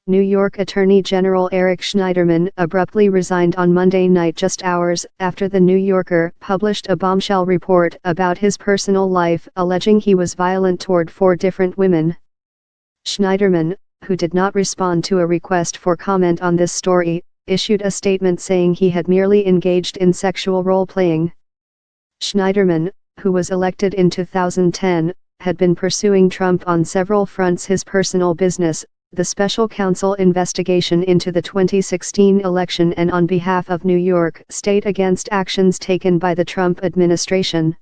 New York Attorney General Eric Schneiderman abruptly resigned on Monday night just hours after The New Yorker published a bombshell report about his personal life alleging he was violent toward 4 different women. Schneiderman, who did not respond to a request for comment on this story, issued a statement saying he had merely engaged in sexual role-playing. Schneiderman, who was elected in 2010, had been pursuing Trump on several fronts: his personal business, the special counsel investigation into the 2016 election, and on behalf of New York State against actions taken by the Trump administration.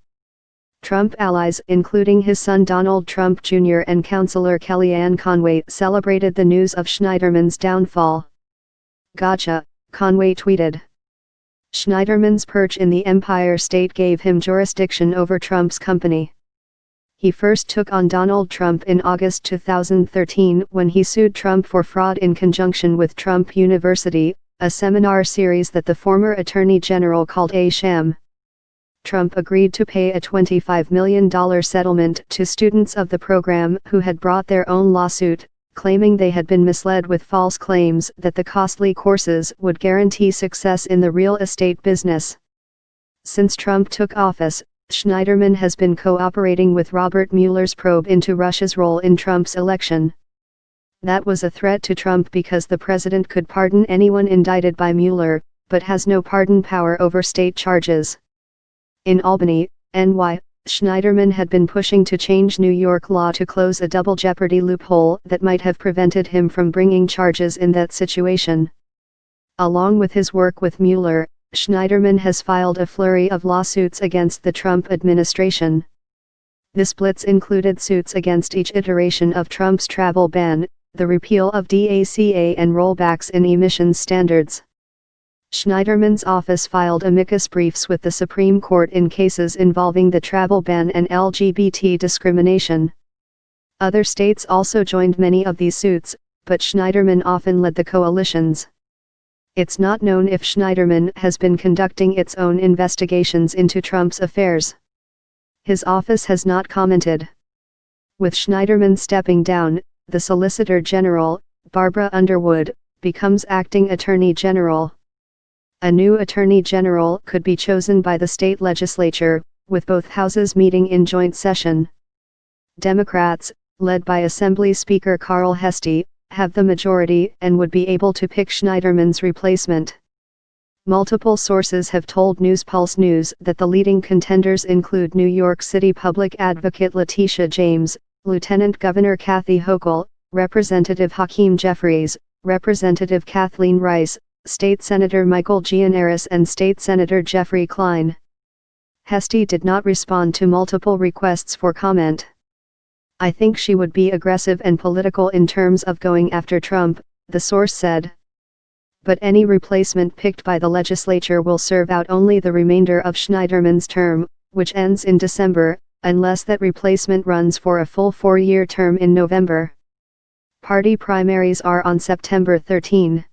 Trump allies, including his son Donald Trump Jr. and counselor Kellyanne Conway, celebrated the news of Schneiderman's downfall. "Gotcha," Conway tweeted. Schneiderman's perch in the Empire State gave him jurisdiction over Trump's company. He first took on Donald Trump in August 2013 when he sued Trump for fraud in conjunction with Trump University, a seminar series that the former Attorney General called a sham. Trump agreed to pay a $25 million settlement to students of the program who had brought their own lawsuit, claiming they had been misled with false claims that the costly courses would guarantee success in the real estate business. Since Trump took office, Schneiderman has been cooperating with Robert Mueller's probe into Russia's role in Trump's election. That was a threat to Trump because the president could pardon anyone indicted by Mueller, but has no pardon power over state charges. In Albany, NY, Schneiderman had been pushing to change New York law to close a double jeopardy loophole that might have prevented him from bringing charges in that situation. Along with his work with Mueller, Schneiderman has filed a flurry of lawsuits against the Trump administration. This blitz included suits against each iteration of Trump's travel ban, the repeal of DACA, and rollbacks in emissions standards. Schneiderman's office filed amicus briefs with the Supreme Court in cases involving the travel ban and LGBT discrimination. Other states also joined many of these suits, but Schneiderman often led the coalitions. It's not known if Schneiderman has been conducting its own investigations into Trump's affairs. His office has not commented. With Schneiderman stepping down, the Solicitor General, Barbara Underwood, becomes acting Attorney General. A new Attorney General could be chosen by the state legislature, with both houses meeting in joint session. Democrats, led by Assembly Speaker Carl Heastie, have the majority and would be able to pick Schneiderman's replacement. Multiple sources have told NewsPulse News that the leading contenders include New York City Public Advocate Letitia James, Lieutenant Governor Kathy Hochul, Representative Hakeem Jeffries, Representative Kathleen Rice, State Senator Michael Gianaris, and State Senator Jeffrey Klein. Heastie did not respond to multiple requests for comment. "I think she would be aggressive and political in terms of going after Trump," the source said. "But any replacement picked by the legislature will serve out only the remainder of Schneiderman's term, which ends in December, unless that replacement runs for a full 4-year term in November. Party primaries are on September 13.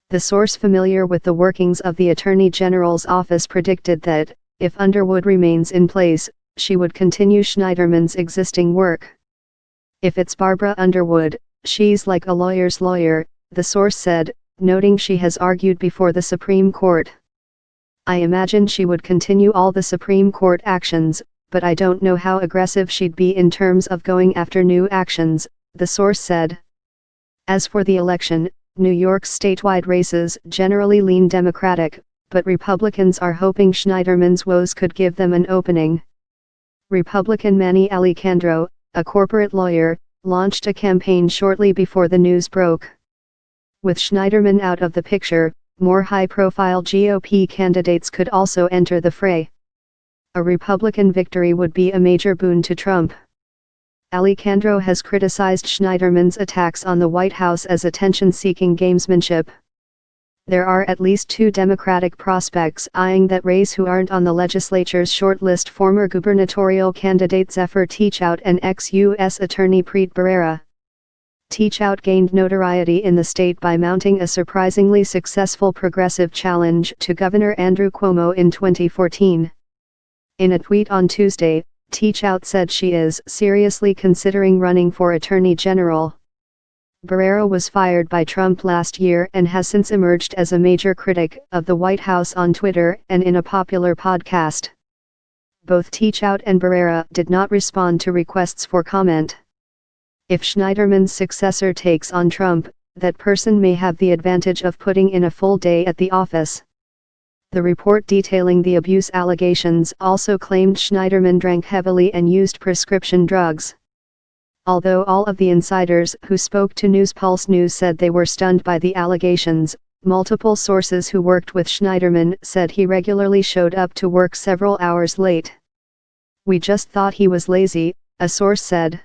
The source familiar with the workings of the Attorney General's office predicted that, if Underwood remains in place, she would continue Schneiderman's existing work. "If it's Barbara Underwood, she's like a lawyer's lawyer," the source said, noting she has argued before the Supreme Court. "I imagine she would continue all the Supreme Court actions, but I don't know how aggressive she'd be in terms of going after new actions," the source said. As for the election, New York's statewide races generally lean Democratic, but Republicans are hoping Schneiderman's woes could give them an opening. Republican Manny Alicandro, a corporate lawyer, launched a campaign shortly before the news broke. With Schneiderman out of the picture, more high-profile GOP candidates could also enter the fray. A Republican victory would be a major boon to Trump. Alicandro has criticized Schneiderman's attacks on the White House as attention-seeking gamesmanship. There are at least 2 Democratic prospects eyeing that race who aren't on the legislature's shortlist: former gubernatorial candidate Zephyr Teachout and ex-U.S. Attorney Preet Bharara. Teachout gained notoriety in the state by mounting a surprisingly successful progressive challenge to Governor Andrew Cuomo in 2014. In a tweet on Tuesday, Teachout said she is seriously considering running for Attorney General. Barrera was fired by Trump last year and has since emerged as a major critic of the White House on Twitter and in a popular podcast. Both Teachout and Barrera did not respond to requests for comment. If Schneiderman's successor takes on Trump, that person may have the advantage of putting in a full day at the office. The report detailing the abuse allegations also claimed Schneiderman drank heavily and used prescription drugs. Although all of the insiders who spoke to Newspulse News said they were stunned by the allegations, multiple sources who worked with Schneiderman said he regularly showed up to work several hours late. "We just thought he was lazy," a source said.